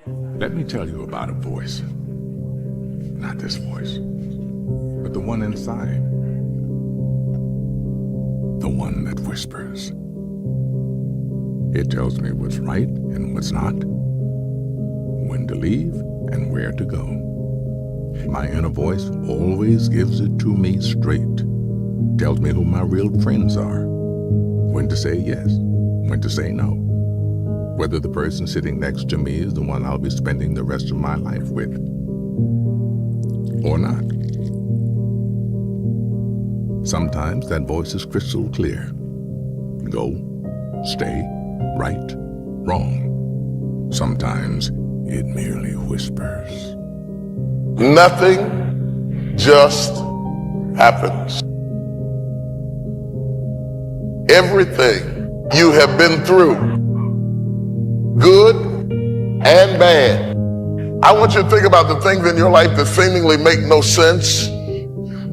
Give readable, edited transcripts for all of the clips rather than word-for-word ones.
Let me tell you about a voice. Not this voice, but the one inside. The one that whispers. It tells me what's right and what's not, when to leave and where to go. My inner voice always gives it to me straight. Tells me who my real friends are, when to say yes, when to say no, whether the person sitting next to me is the one I'll be spending the rest of my life with, or not. Sometimes that voice is crystal clear. Go, stay, right, wrong. Sometimes it merely whispers. Nothing just happens. Everything you have been through, good and bad. I want you to think about the things in your life that seemingly make no sense.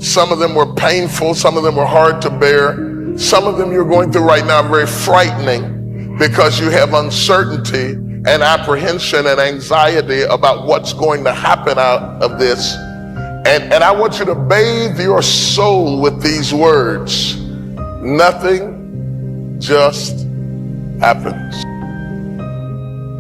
Some of them were painful, some of them were hard to bear. Some of them you're going through right now are very frightening because you have uncertainty and apprehension and anxiety about what's going to happen out of this. And I want you to bathe your soul with these words. Nothing just happens.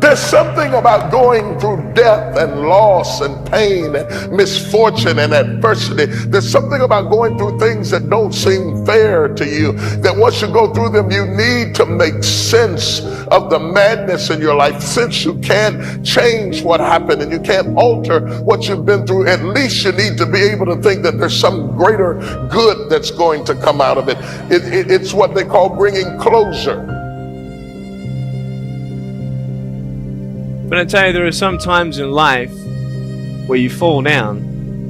There's something about going through death and loss and pain and misfortune and adversity. There's something about going through things that don't seem fair to you, that once you go through them, you need to make sense of the madness in your life. Since you can't change what happened and you can't alter what you've been through, at least you need to be able to think that there's some greater good that's going to come out of it. It's what they call bringing closure. But I tell you, there are some times in life where you fall down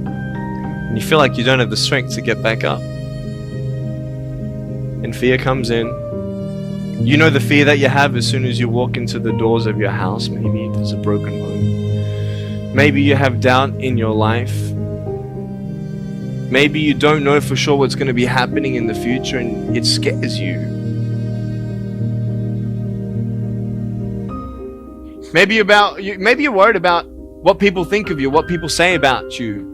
and you feel like you don't have the strength to get back up. And fear comes in. You know the fear that you have as soon as you walk into the doors of your house. Maybe there's a broken home. Maybe you have doubt in your life. Maybe you don't know for sure what's going to be happening in the future and it scares you. Maybe you're worried about what people think of you, what people say about you.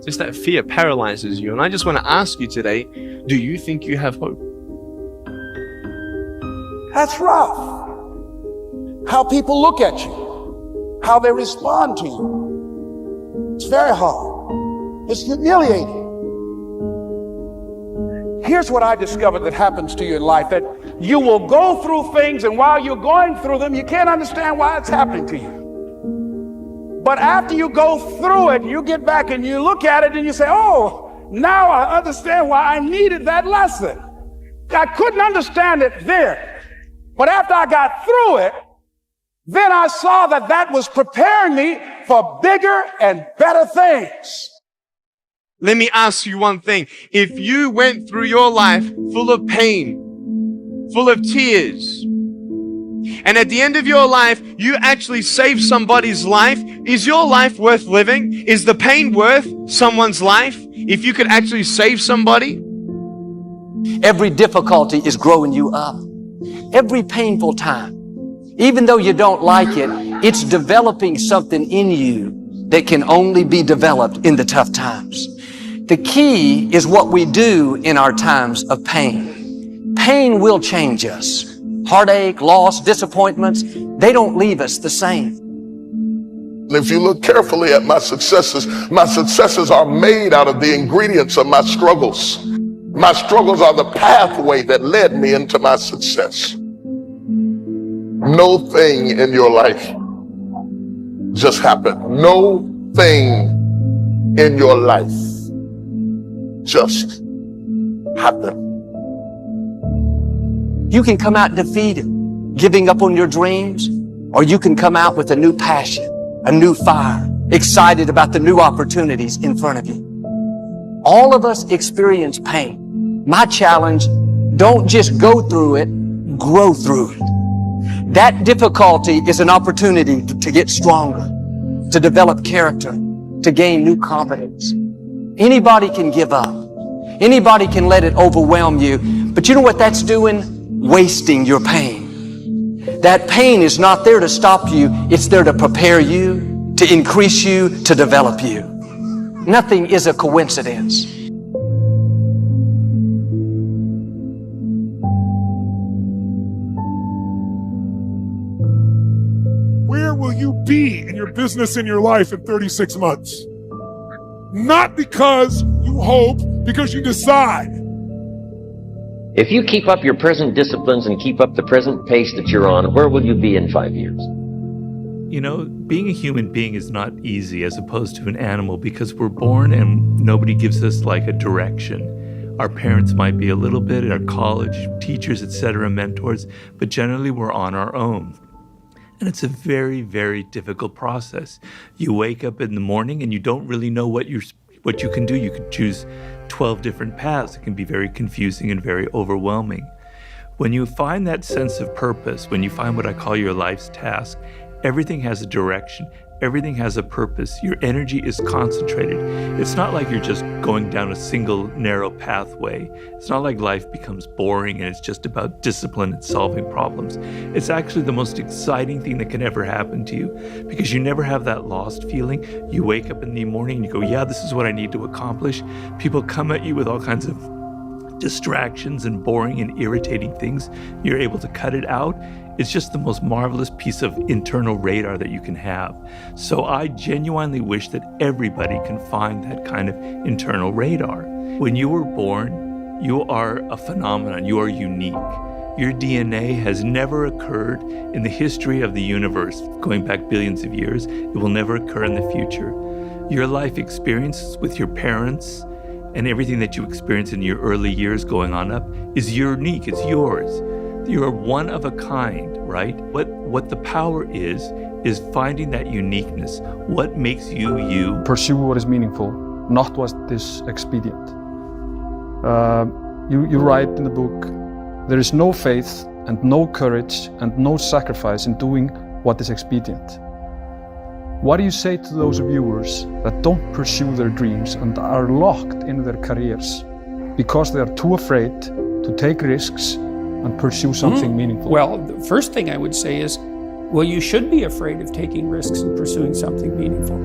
Just that fear paralyzes you. And I just want to ask you today, do you think you have hope? That's rough. How people look at you, how they respond to you. It's very hard. It's humiliating. Here's what I discovered that happens to you in life, that you will go through things, and while you're going through them, you can't understand why it's happening to you. But after you go through it, you get back and you look at it and you say, oh, now I understand why I needed that lesson. I couldn't understand it then. But after I got through it, then I saw that that was preparing me for bigger and better things. Let me ask you one thing. If you went through your life full of pain, full of tears, and at the end of your life, you actually saved somebody's life, is your life worth living? Is the pain worth someone's life if you could actually save somebody? Every difficulty is growing you up. Every painful time, even though you don't like it, it's developing something in you that can only be developed in the tough times. The key is what we do in our times of pain. Pain will change us. Heartache, loss, disappointments, they don't leave us the same. If you look carefully at my successes are made out of the ingredients of my struggles. My struggles are the pathway that led me into my success. No thing in your life just happened. No thing in your life just happened. You can come out defeated, giving up on your dreams, or you can come out with a new passion, a new fire, excited about the new opportunities in front of you. All of us experience pain. My challenge, don't just go through it, grow through it. That difficulty is an opportunity to get stronger, to develop character, to gain new confidence. Anybody can give up. Anybody can let it overwhelm you. But you know what that's doing? Wasting your pain. That pain is not there to stop you. It's there to prepare you, to increase you, to develop you. Nothing is a coincidence. Where will you be in your business, in your life in 36 months? Not because you hope, because you decide. If you keep up your present disciplines and keep up the present pace that you're on, where will you be in 5 years? You know, being a human being is not easy as opposed to an animal, because we're born and nobody gives us like a direction. Our parents might be a little bit, our college teachers, etc., mentors, but generally we're on our own. And it's a very, very difficult process. You wake up in the morning and you don't really know what you can do. You can choose 12 different paths. It can be very confusing and very overwhelming. When you find that sense of purpose, when you find what I call your life's task, everything has a direction. Everything has a purpose. Your energy is concentrated. It's not like you're just going down a single narrow pathway. It's not like life becomes boring and it's just about discipline and solving problems. It's actually the most exciting thing that can ever happen to you, because you never have that lost feeling. You wake up in the morning and you go, yeah, this is what I need to accomplish. People come at you with all kinds of distractions and boring and irritating things. You're able to cut it out. It's just the most marvelous piece of internal radar that you can have. So I genuinely wish that everybody can find that kind of internal radar. When you were born, you are a phenomenon. You are unique. Your DNA has never occurred in the history of the universe, going back billions of years. It will never occur in the future. Your life experiences with your parents and everything that you experience in your early years going on up is unique. It's yours. You're one of a kind, right? What the power is finding that uniqueness. What makes you you? Pursue what is meaningful, not what is expedient. You write in the book, there is no faith and no courage and no sacrifice in doing what is expedient. What do you say to those viewers that don't pursue their dreams and are locked in their careers because they are too afraid to take risks and pursue something meaningful? Well, the first thing I would say is, well, you should be afraid of taking risks and pursuing something meaningful.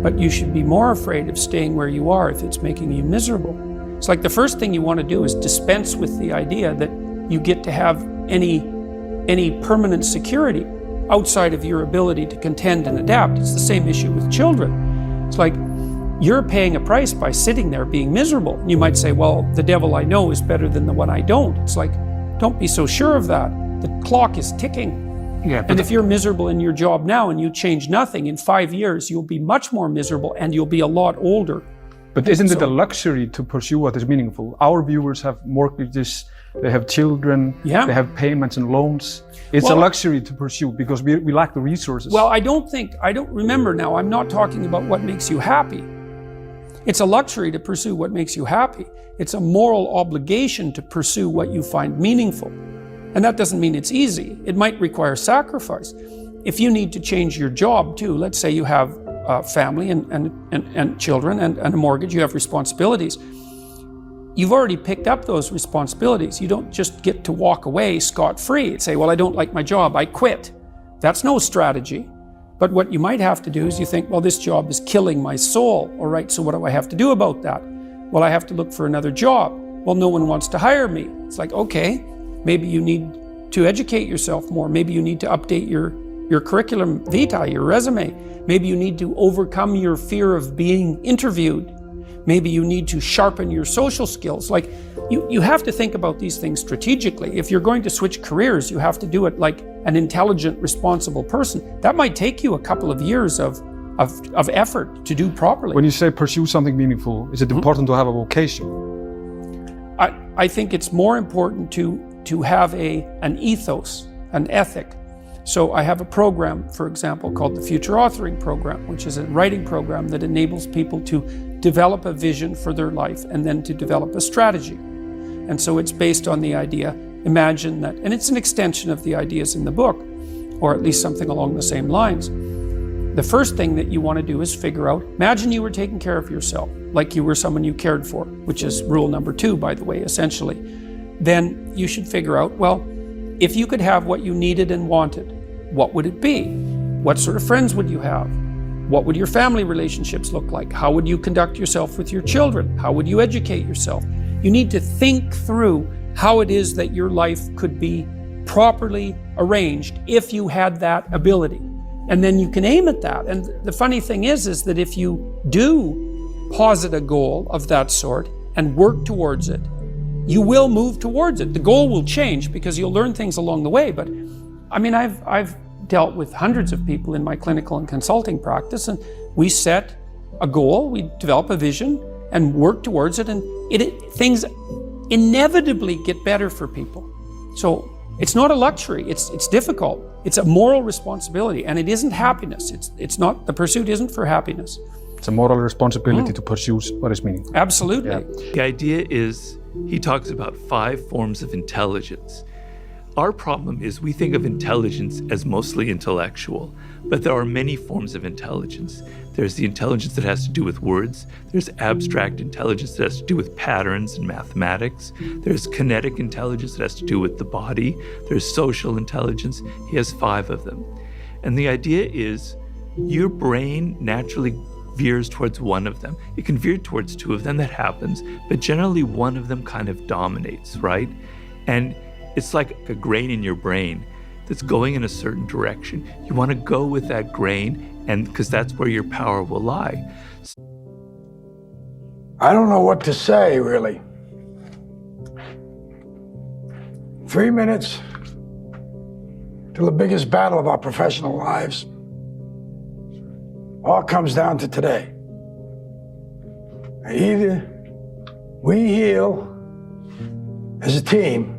But you should be more afraid of staying where you are if it's making you miserable. It's like the first thing you want to do is dispense with the idea that you get to have any permanent security outside of your ability to contend and adapt. It's the same issue with children. It's like, you're paying a price by sitting there being miserable. You might say, well, the devil I know is better than the one I don't. It's like, don't be so sure of that. The clock is ticking. Yeah, and if you're miserable in your job now and you change nothing, in 5 years, you'll be much more miserable and you'll be a lot older. But isn't it a luxury to pursue what is meaningful? Our viewers have mortgages, they have children, they have payments and loans. It's a luxury to pursue because we lack the resources. Well, I don't remember now, I'm not talking about what makes you happy. It's a luxury to pursue what makes you happy. It's a moral obligation to pursue what you find meaningful. And that doesn't mean it's easy. It might require sacrifice. If you need to change your job too, let's say you have a family and children and a mortgage, you have responsibilities. You've already picked up those responsibilities. You don't just get to walk away scot-free and say, well, I don't like my job, I quit. That's no strategy. But what you might have to do is you think, well, this job is killing my soul. All right, so what do I have to do about that? Well, I have to look for another job. Well, no one wants to hire me. It's like, okay, maybe you need to educate yourself more. Maybe you need to update your curriculum vitae, your resume. Maybe you need to overcome your fear of being interviewed. Maybe you need to sharpen your social skills. Like, you have to think about these things strategically. If you're going to switch careers, you have to do it like an intelligent, responsible person. That might take you a couple of years of effort to do properly. When you say pursue something meaningful, is it important to have a vocation? I think it's more important to have an ethos, an ethic. So I have a program, for example, called the Future Authoring Program, which is a writing program that enables people to develop a vision for their life and then to develop a strategy. And so it's based on the idea, imagine that, and it's an extension of the ideas in the book, or at least something along the same lines. The first thing that you want to do is figure out, imagine you were taking care of yourself, like you were someone you cared for, which is rule number 2, by the way, essentially. Then you should figure out, well, If you could have what you needed and wanted, what would it be? What sort of friends would you have? What would your family relationships look like? How would you conduct yourself with your children? How would you educate yourself? You need to think through how it is that your life could be properly arranged if you had that ability. And then you can aim at that. And the funny thing is that if you do posit a goal of that sort and work towards it, you will move towards it. The goal will change because you'll learn things along the way. But I mean, I've dealt with hundreds of people in my clinical and consulting practice, and we set a goal, we develop a vision and work towards it, and things inevitably get better for people. So it's not a luxury, it's difficult. It's a moral responsibility, and it isn't happiness. It's not, the pursuit isn't for happiness. It's a moral responsibility to pursue what is meaningful. Absolutely. Yeah. The idea is, he talks about 5 forms of intelligence. Our problem is we think of intelligence as mostly intellectual, but there are many forms of intelligence. There's the intelligence that has to do with words. There's abstract intelligence that has to do with patterns and mathematics. There's kinetic intelligence that has to do with the body. There's social intelligence. He has 5 of them. And the idea is your brain naturally veers towards one of them. It can veer towards 2 of them, that happens, but generally one of them kind of dominates, right? And it's like a grain in your brain that's going in a certain direction. You want to go with that grain, and because that's where your power will lie. I don't know what to say, really. 3 minutes till the biggest battle of our professional lives. All comes down to today. Either we heal as a team,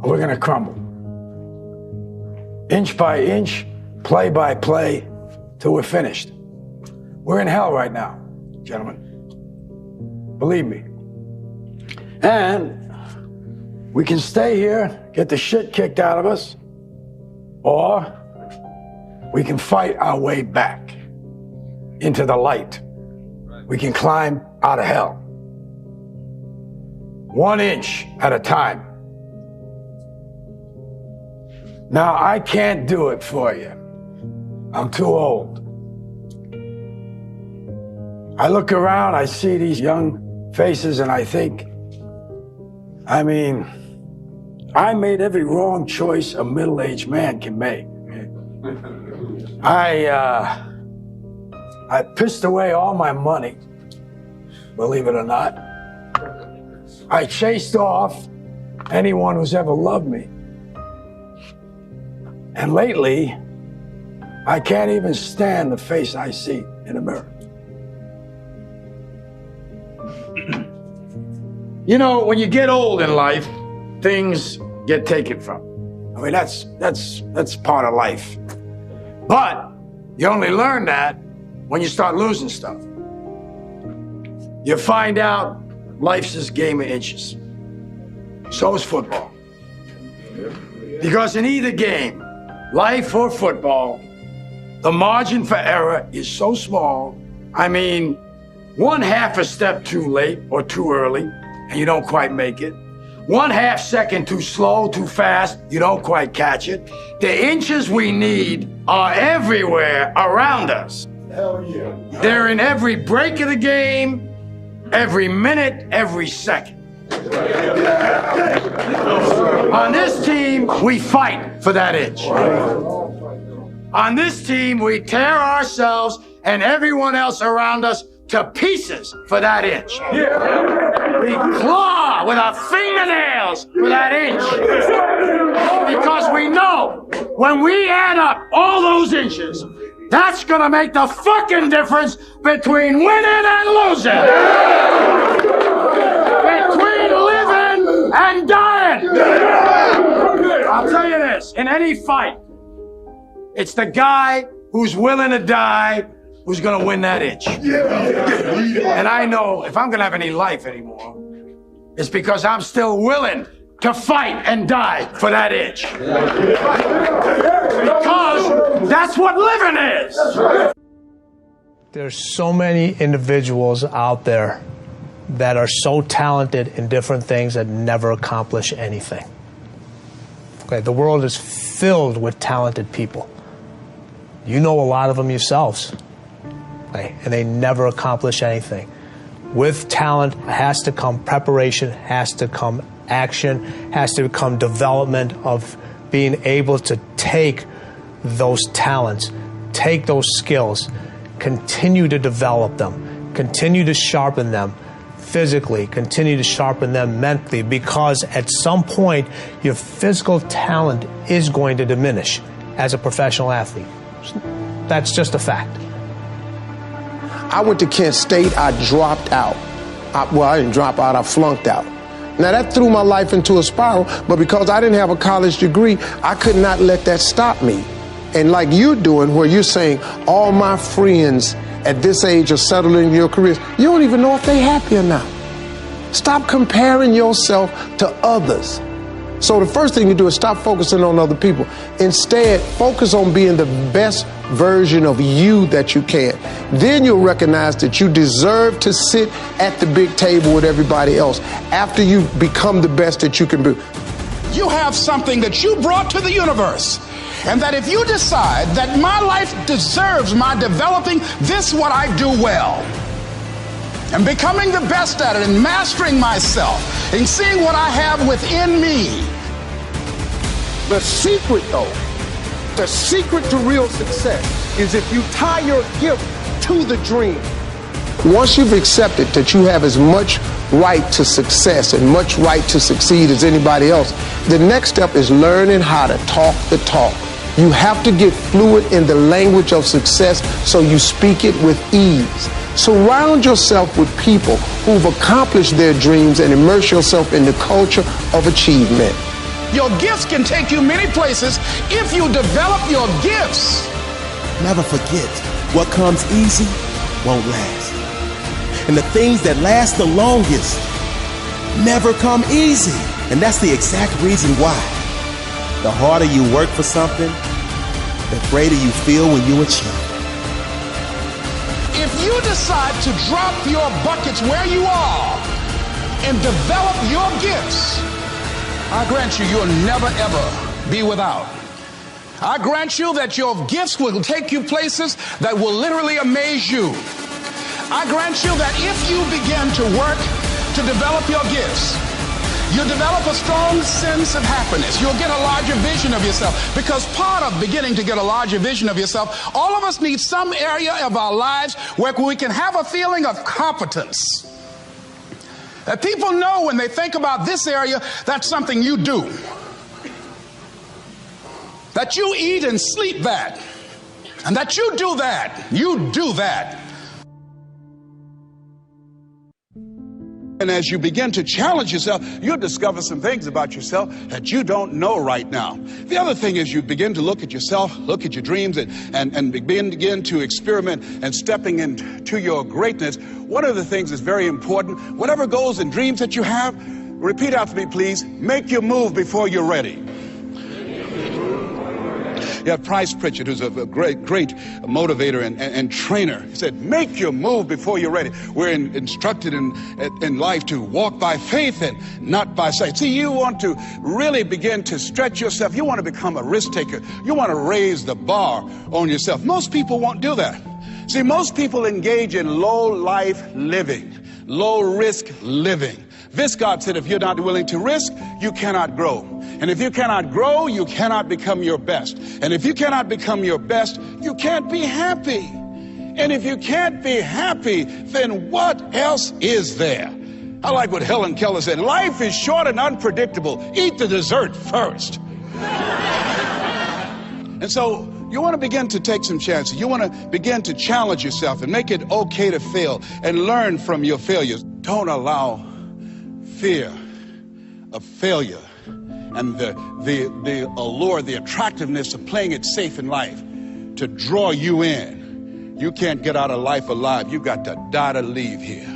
or we're gonna crumble. Inch by inch, play by play, till we're finished. We're in hell right now, gentlemen. Believe me. And we can stay here, get the shit kicked out of us, or we can fight our way back into the light. We can climb out of hell. 1 inch at a time. Now, I can't do it for you. I'm too old. I look around, I see these young faces, and I think, I mean, I made every wrong choice a middle-aged man can make. I pissed away all my money, believe it or not. I chased off anyone who's ever loved me. And lately, I can't even stand the face I see in the mirror. You know, when you get old in life, things get taken from. I mean, that's part of life. But you only learn that when you start losing stuff. You find out life's this game of inches. So is football. Because in either game, life or football, the margin for error is so small. I mean, 1/2 a step too late or too early, and you don't quite make it. 1/2 second too slow, too fast, you don't quite catch it. The inches we need are everywhere around us. Hell yeah. They're in every break of the game, every minute, every second. On this team, we fight for that inch. On this team, we tear ourselves and everyone else around us to pieces for that inch. We claw with our fingernails for that inch. Because we know when we add up all those inches, that's gonna make the fucking difference between winning and losing. Between living and dying. I'll tell you this, in any fight, it's the guy who's willing to die who's gonna win that inch. And I know if I'm gonna have any life anymore, it's because I'm still willing to fight and die for that inch. Because that's what living is. There's so many individuals out there that are so talented in different things that never accomplish anything. Okay, the world is filled with talented people. You know a lot of them yourselves. Okay, and they never accomplish anything. With talent has to come preparation, has to come action, has to come development of being able to take those talents, take those skills, continue to develop them, continue to sharpen them physically, continue to sharpen them mentally, because at some point your physical talent is going to diminish as a professional athlete. That's just a fact. I went to Kent State, I dropped out. I didn't drop out, I flunked out. Now that threw my life into a spiral, but because I didn't have a college degree, I could not let that stop me. And like you're doing, where you're saying, all my friends at this age are settling in your careers, you don't even know if they're happy or not. Stop comparing yourself to others. So the first thing you do is stop focusing on other people. Instead, focus on being the best version of you that you can. Then you'll recognize that you deserve to sit at the big table with everybody else after you become the best that you can be. You have something that you brought to the universe. And that if you decide that my life deserves my developing this what I do well, and becoming the best at it and mastering myself and seeing what I have within me. The secret, though, the secret to real success is if you tie your gift to the dream. Once you've accepted that you have as much right to success and much right to succeed as anybody else, the next step is learning how to talk the talk. You have to get fluid in the language of success so you speak it with ease. Surround yourself with people who've accomplished their dreams and immerse yourself in the culture of achievement. Your gifts can take you many places if you develop your gifts. Never forget, what comes easy won't last. And the things that last the longest never come easy. And that's the exact reason why. The harder you work for something, the greater you feel when you achieve. If you decide to drop your buckets where you are and develop your gifts, I grant you, you'll never ever be without. I grant you that your gifts will take you places that will literally amaze you. I grant you that if you begin to work to develop your gifts, you'll develop a strong sense of happiness. You'll get a larger vision of yourself. Because part of beginning to get a larger vision of yourself, all of us need some area of our lives where we can have a feeling of competence. That people know when they think about this area, that's something you do. That you eat and sleep that. And that you do that. You do that. And as you begin to challenge yourself, you'll discover some things about yourself that you don't know right now. The other thing is you begin to look at yourself, look at your dreams, and begin to experiment and stepping into your greatness. One of the things that's very important, whatever goals and dreams that you have, repeat after me, please. Make your move before you're ready. You have Price Pritchett, who's a great motivator and trainer. He said, make your move before you're ready. We're instructed in life to walk by faith and not by sight. See, you want to really begin to stretch yourself. You want to become a risk taker. You want to raise the bar on yourself. Most people won't do that. See, most people engage in low life living, low risk living. Viscott said, if you're not willing to risk, you cannot grow. And if you cannot grow, you cannot become your best. And if you cannot become your best, you can't be happy. And if you can't be happy, then what else is there? I like what Helen Keller said. Life is short and unpredictable. Eat the dessert first. And so you want to begin to take some chances. You want to begin to challenge yourself and make it okay to fail and learn from your failures. Don't allow fear of failure and the allure, the attractiveness of playing it safe in life to draw you in. You can't get out of life alive. You got to die to leave here.